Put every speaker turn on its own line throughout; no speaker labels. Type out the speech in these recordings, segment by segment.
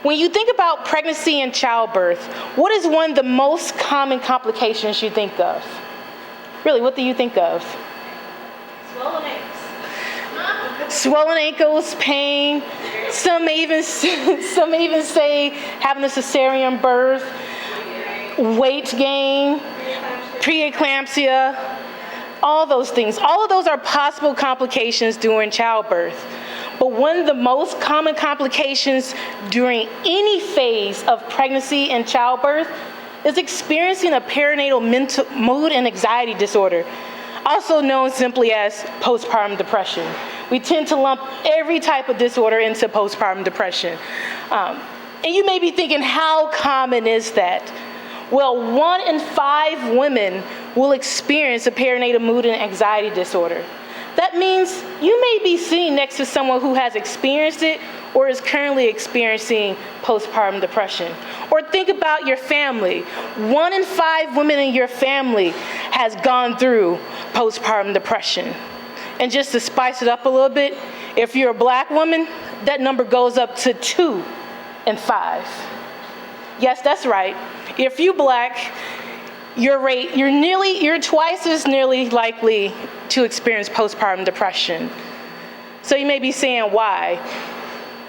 When you think about pregnancy and childbirth, what is one of the most common complications you think of? Really, what do you think of?
Swollen ankles.
Swollen ankles, pain. Some may even say having a cesarean birth, weight gain, preeclampsia, all those things. All of those are possible complications during childbirth. But one of the most common complications during any phase of pregnancy and childbirth is experiencing a perinatal mood and anxiety disorder, also known simply as postpartum depression. We tend to lump every type of disorder into postpartum depression. And you may be thinking, how common is that? Well, 1 in 5 women will experience a perinatal mood and anxiety disorder. That means you may be sitting next to someone who has experienced it or is currently experiencing postpartum depression. Or think about your family. 1 in 5 women in your family has gone through postpartum depression. And just to spice it up a little bit, if you're a black woman, that number goes up to 2 in 5. Yes, that's right. If you're black, you're twice as nearly likely to experience postpartum depression. So you may be saying, why?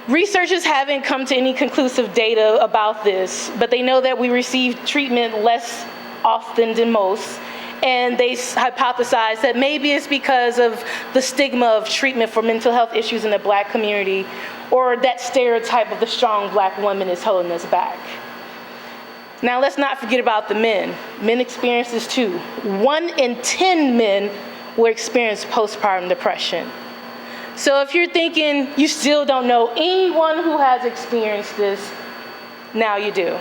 Researchers haven't come to any conclusive data about this, but they know that we receive treatment less often than most, and they hypothesize that maybe it's because of the stigma of treatment for mental health issues in the black community, or that stereotype of the strong black woman is holding us back. Now, let's not forget about the men. Men experience this too. 1 in 10 men will experience postpartum depression. So if you're thinking you still don't know anyone who has experienced this, now you do.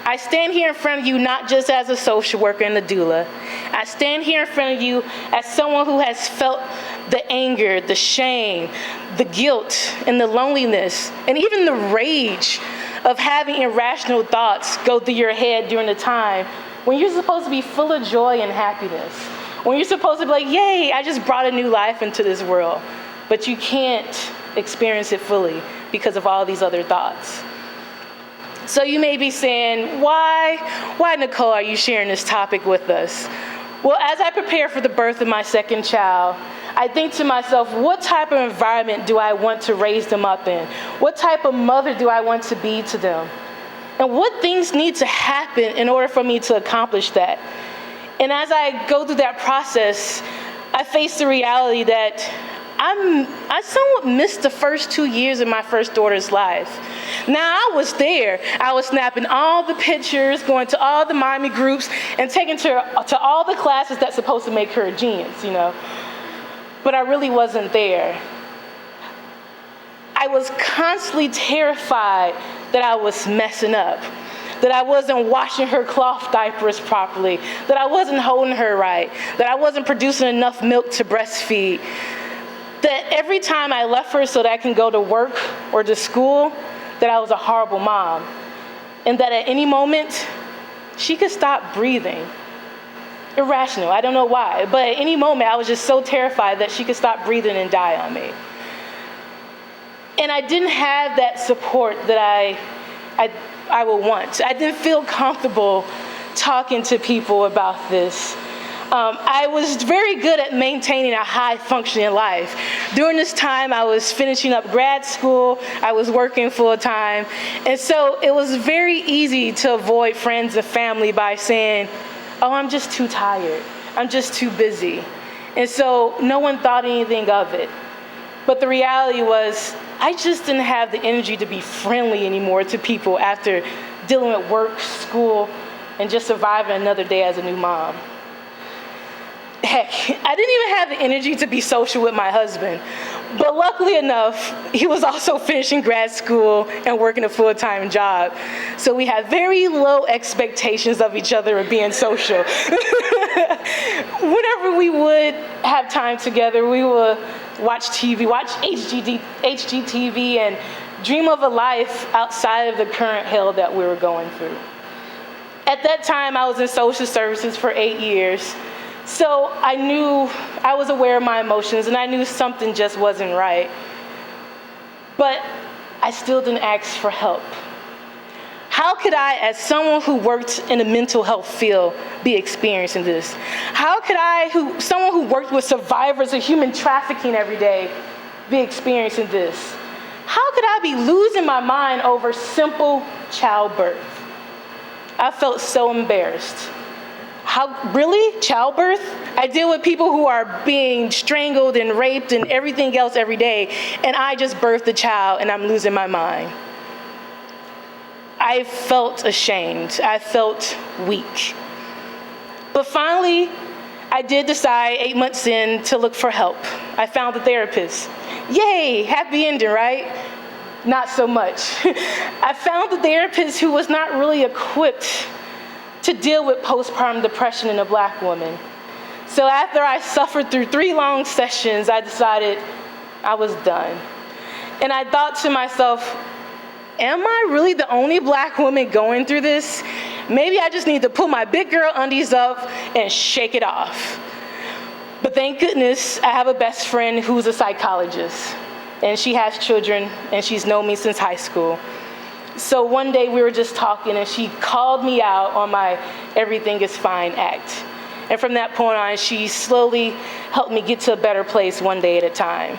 I stand here in front of you not just as a social worker and a doula. I stand here in front of you as someone who has felt the anger, the shame, the guilt, and the loneliness, and even the rage of having irrational thoughts go through your head during the time when you're supposed to be full of joy and happiness. When you're supposed to be like, yay, I just brought a new life into this world. But you can't experience it fully because of all these other thoughts. So you may be saying, why, Nicole, are you sharing this topic with us? Well, as I prepare for the birth of my second child, I think to myself, what type of environment do I want to raise them up in? What type of mother do I want to be to them? And what things need to happen in order for me to accomplish that? And as I go through that process, I face the reality that I somewhat missed the first 2 years of my first daughter's life. Now, I was there. I was snapping all the pictures, going to all the mommy groups, and taking her to all the classes that's supposed to make her a genius, But I really wasn't there. I was constantly terrified that I was messing up, that I wasn't washing her cloth diapers properly, that I wasn't holding her right, that I wasn't producing enough milk to breastfeed, that every time I left her so that I can go to work or to school, that I was a horrible mom, and that at any moment, she could stop breathing. Irrational, I don't know why, but at any moment, I was just so terrified that she could stop breathing and die on me. And I didn't have that support that I would want. I didn't feel comfortable talking to people about this. I was very good at maintaining a high-functioning life. During this time, I was finishing up grad school. I was working full-time. And so it was very easy to avoid friends and family by saying, oh, I'm just too tired. I'm just too busy. And so no one thought anything of it. But the reality was, I just didn't have the energy to be friendly anymore to people after dealing with work, school, and just surviving another day as a new mom. Heck, I didn't even have the energy to be social with my husband. But luckily enough, he was also finishing grad school and working a full-time job. So we had very low expectations of each other of being social. Whenever we would have time together, we would watch TV, watch HGTV, and dream of a life outside of the current hell that we were going through. At that time, I was in social services for 8 years. So I was aware of my emotions, and I knew something just wasn't right. But I still didn't ask for help. How could I, as someone who worked in the mental health field, be experiencing this? How could I, someone who worked with survivors of human trafficking every day, be experiencing this? How could I be losing my mind over simple childbirth? I felt so embarrassed. Really? Childbirth? I deal with people who are being strangled and raped and everything else every day, and I just birthed a child and I'm losing my mind. I felt ashamed. I felt weak. But finally, I did decide 8 months in to look for help. I found a therapist. Yay, happy ending, right? Not so much. I found a therapist who was not really equipped to deal with postpartum depression in a Black woman. So after I suffered through 3 long sessions, I decided I was done. And I thought to myself, am I really the only Black woman going through this? Maybe I just need to pull my big girl undies up and shake it off. But thank goodness I have a best friend who's a psychologist, and she has children, and she's known me since high school. So one day we were just talking, and she called me out on my everything is fine act. And from that point on, she slowly helped me get to a better place one day at a time.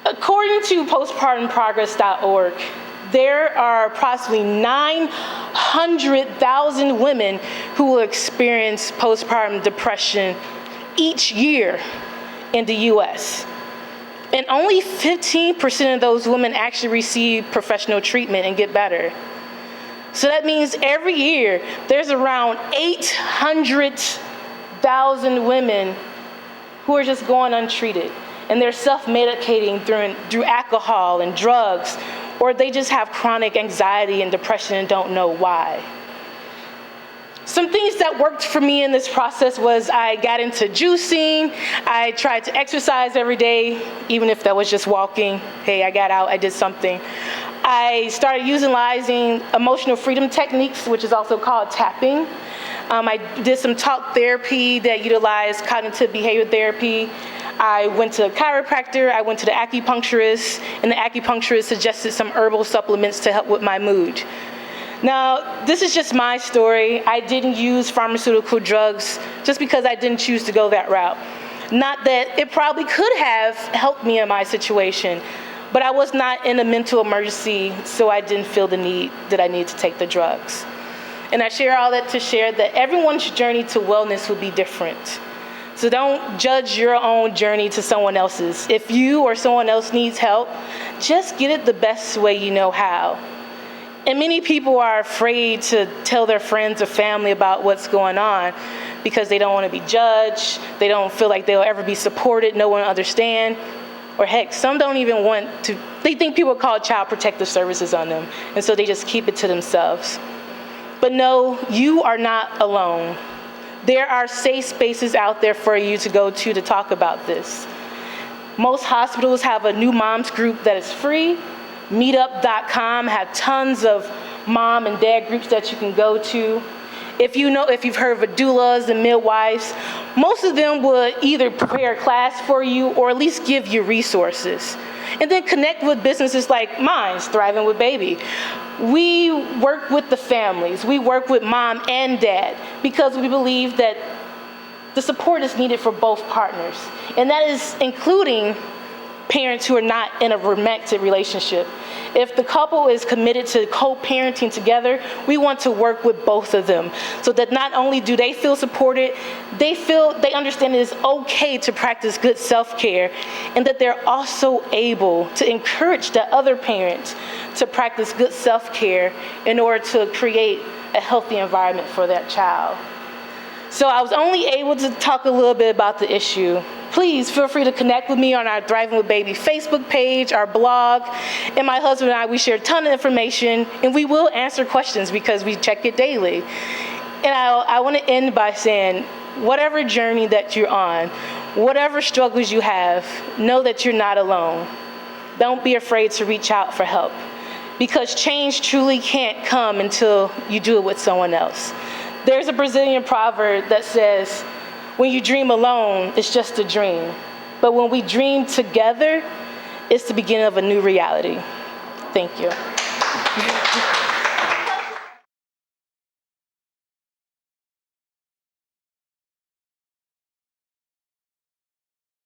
According to postpartumprogress.org, there are approximately 900,000 women who will experience postpartum depression each year in the US. And only 15% of those women actually receive professional treatment and get better. So that means every year there's around 800,000 women who are just going untreated. And they're self-medicating through alcohol and drugs, or they just have chronic anxiety and depression and don't know why. Some things that worked for me in this process was I got into juicing. I tried to exercise every day, even if that was just walking. Hey, I got out, I did something. I started utilizing emotional freedom techniques, which is also called tapping. I did some talk therapy that utilized cognitive behavior therapy. I went to a chiropractor, I went to the acupuncturist, and the acupuncturist suggested some herbal supplements to help with my mood. Now, this is just my story. I didn't use pharmaceutical drugs just because I didn't choose to go that route. Not that it probably could have helped me in my situation, but I was not in a mental emergency, so I didn't feel the need that I needed to take the drugs. And I share all that to share that everyone's journey to wellness will be different. So don't judge your own journey to someone else's. If you or someone else needs help, just get it the best way you know how. And many people are afraid to tell their friends or family about what's going on because they don't want to be judged, they don't feel like they'll ever be supported, no one will understand. Or heck, some don't even want to, they think people call child protective services on them, and so they just keep it to themselves. But no, you are not alone. There are safe spaces out there for you to go to talk about this. Most hospitals have a new moms group that is free. Meetup.com have tons of mom and dad groups that you can go to. If you've heard of doulas and midwives, most of them will either prepare a class for you or at least give you resources. And then connect with businesses like mine's, Thriving with Baby. We work with the families. We work with mom and dad because we believe that the support is needed for both partners. And that is including parents who are not in a romantic relationship. If the couple is committed to co-parenting together, we want to work with both of them so that not only do they feel supported, they understand it is okay to practice good self-care, and that they're also able to encourage the other parent to practice good self-care in order to create a healthy environment for that child. So I was only able to talk a little bit about the issue. Please feel free to connect with me on our Thriving with Baby Facebook page, our blog, and my husband and I, we share a ton of information, and we will answer questions because we check it daily. And I want to end by saying, whatever journey that you're on, whatever struggles you have, know that you're not alone. Don't be afraid to reach out for help, because change truly can't come until you do it with someone else. There's a Brazilian proverb that says, when you dream alone, it's just a dream. But when we dream together, It's the beginning of a new reality. Thank you.